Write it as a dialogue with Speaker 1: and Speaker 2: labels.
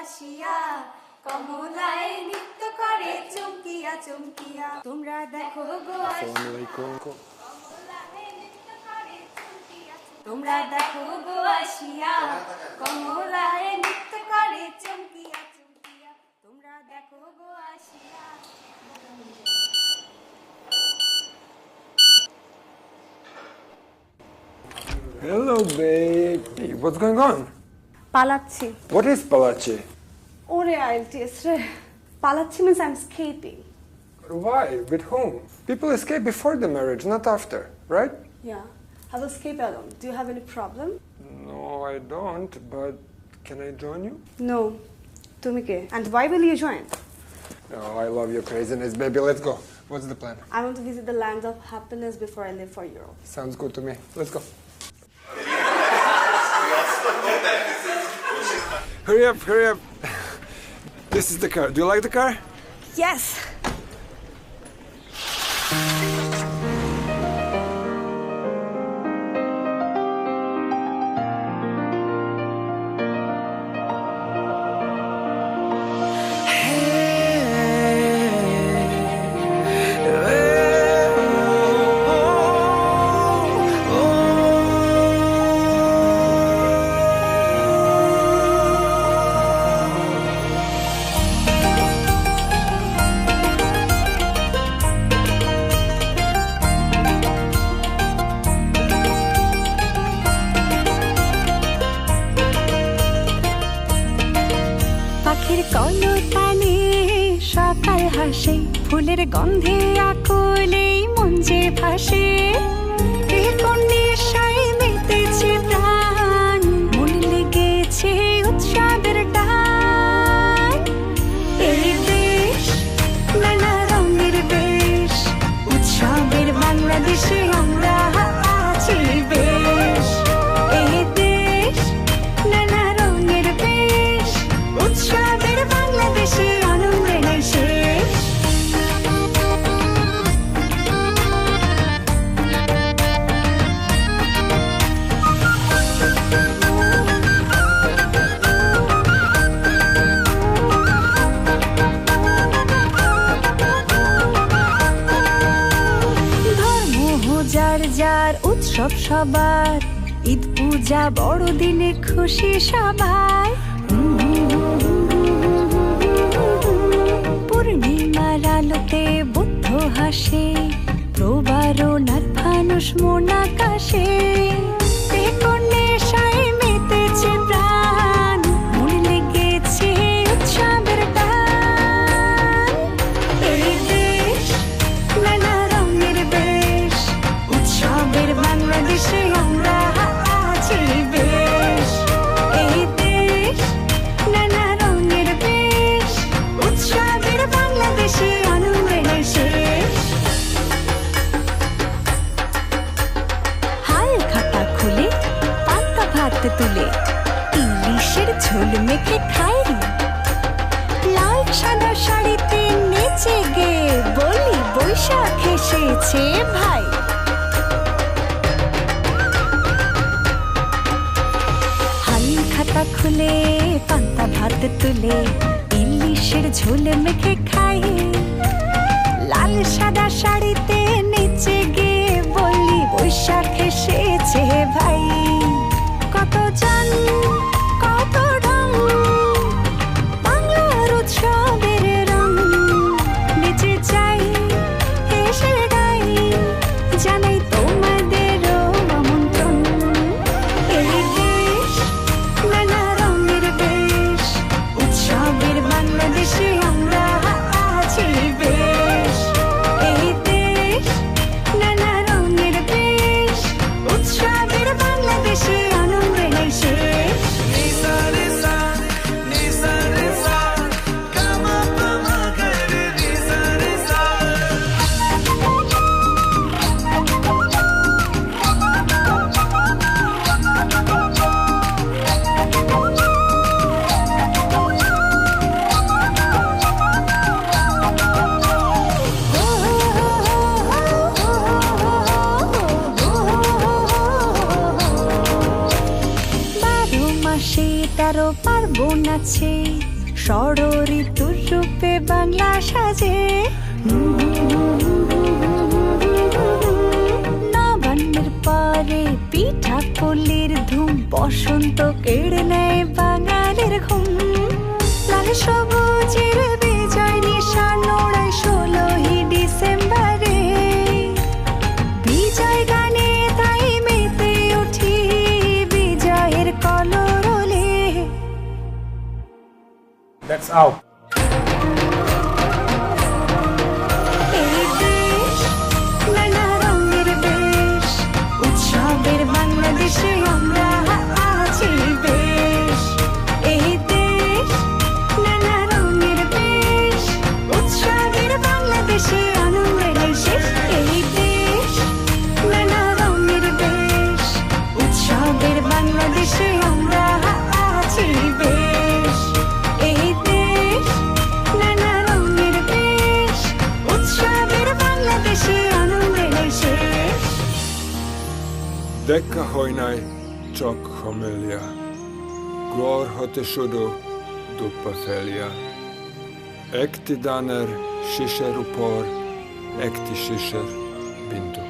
Speaker 1: আসিয়া কমলায় নৃত্য করে চমকিয়া চমকিয়া তোমরা দেখো গো তোমরা দেখো গো আসিয়া কমলায় নৃত্য করে চমকিয়া চমকিয়া তোমরা দেখো গো আসিয়া।
Speaker 2: Hello, babe. Hey, what's going on?
Speaker 3: পালাচ্ছি।
Speaker 2: What is Palache?
Speaker 3: ওরে আইএলটিএস রে, পালাচ্ছি means I'm escaping.
Speaker 2: Why? With whom? People escape before the marriage, not after, right?
Speaker 3: Yeah, I'll escape alone. Do you have any problem?
Speaker 2: No, I don't, but can I join you?
Speaker 3: No. তুমি কে? And why will you join?
Speaker 2: Oh, I love your craziness, baby. Let's go. What's the plan?
Speaker 3: I want to visit the land of happiness before I leave for Europe.
Speaker 2: Sounds good to me. Let's go. Hurry up, hurry up. This is the car. Do you like the car?
Speaker 3: Yes.
Speaker 4: কলতানে সকাল হাসে ফুলের গন্ধে আকুলে মন যে ভাসে এ কোন নেশায় মেতেছে প্রাণ মন লেগেছে উৎসবের টান এই দেশ নানা রঙের বেশ উৎসবের বাংলাদেশে আমরা আছি বেশ এই দেশ নানা রঙের বেশ উৎসবের বাংলাদেশে আনন্দে নেই শেষ। ধর্ম যার যার উৎসব সবার ঈদ পূজা বড়দিনে খুশি সবাই পূর্ণিমার আলোতে বুদ্ধ হাসে প্রবারণার ফানুষ মন আকাশে এ কোন নেশায় মেতেছে প্রাণ মন লেগেছে উৎসবের টান এই দেশ নানা রঙের বেশ উৎসবের বাংলাদেশে আমরা আছি বেশ এই দেশ নানা রঙের বেশ উৎসবের বাংলাদেশে আনন্দে নেই শেষ। হাল খাতা খুলে পান্তা ভাত তুলে ইলিশের ঝোল মেখে খাই লাল সাদা শাড়িতে নেচে গে বলি বৈশাখ এসেছে ভাই হাল খাতা খুলে পান্তা ভাত তুলে ইলিশের ঝোল মেখে খাই লাল সাদা শাড়িতে নেচে গে বলি বৈশাখ এসেছে ভাই কত জন কত রং বাংলার উৎসবের রং নেচে যাই হেসে গাই জানাই তোমাদেরও আমন্ত্রণ এই দেশ নানা রঙের বেশ উৎসবের বাংলাদেশে আমরা আছি বেশ এই দেশ নানা রঙের বেশ উৎসবের বাংলাদেশে আনন্দে নেই শেষ। বারো মাসে 13 পার্বণ আছে ষড়ঋতুর রূপে বাংলা সাজে। নবান্নের পরে পিঠা পুলির ধুম, বসন্ত কেড়ে নেয় বাঙালির ঘুম। লাল সবুজের বিজয় নিশান ওড়ায় 16ই ডিসেম্বরে। বিজয় গানে তাই মেতে উঠি বিজয়ের কলরলে।
Speaker 2: That's out.
Speaker 4: এই দেশ নানা রঙের দেশ, উৎসবের বাংলাদেশে আমরা আছি বেশ। এই দেশ নানা রঙের দেশ, উৎসবের বাংলাদেশে আনন্দের শেষ। এই দেশ নানা রঙের দেশ, উৎসবের বাংলাদেশে আমরা আছি বেশ। এই দেশ নানা রঙের দেশ, উৎসবের বাংলাদেশে আনন্দের শেষ।
Speaker 2: দেখা হয় নাই চোখ মেলিয়া, ঘর হতে শুধু দুপা ফেলিয়া। একটি দানের শীষের উপর একটি শীষের বিন্দু।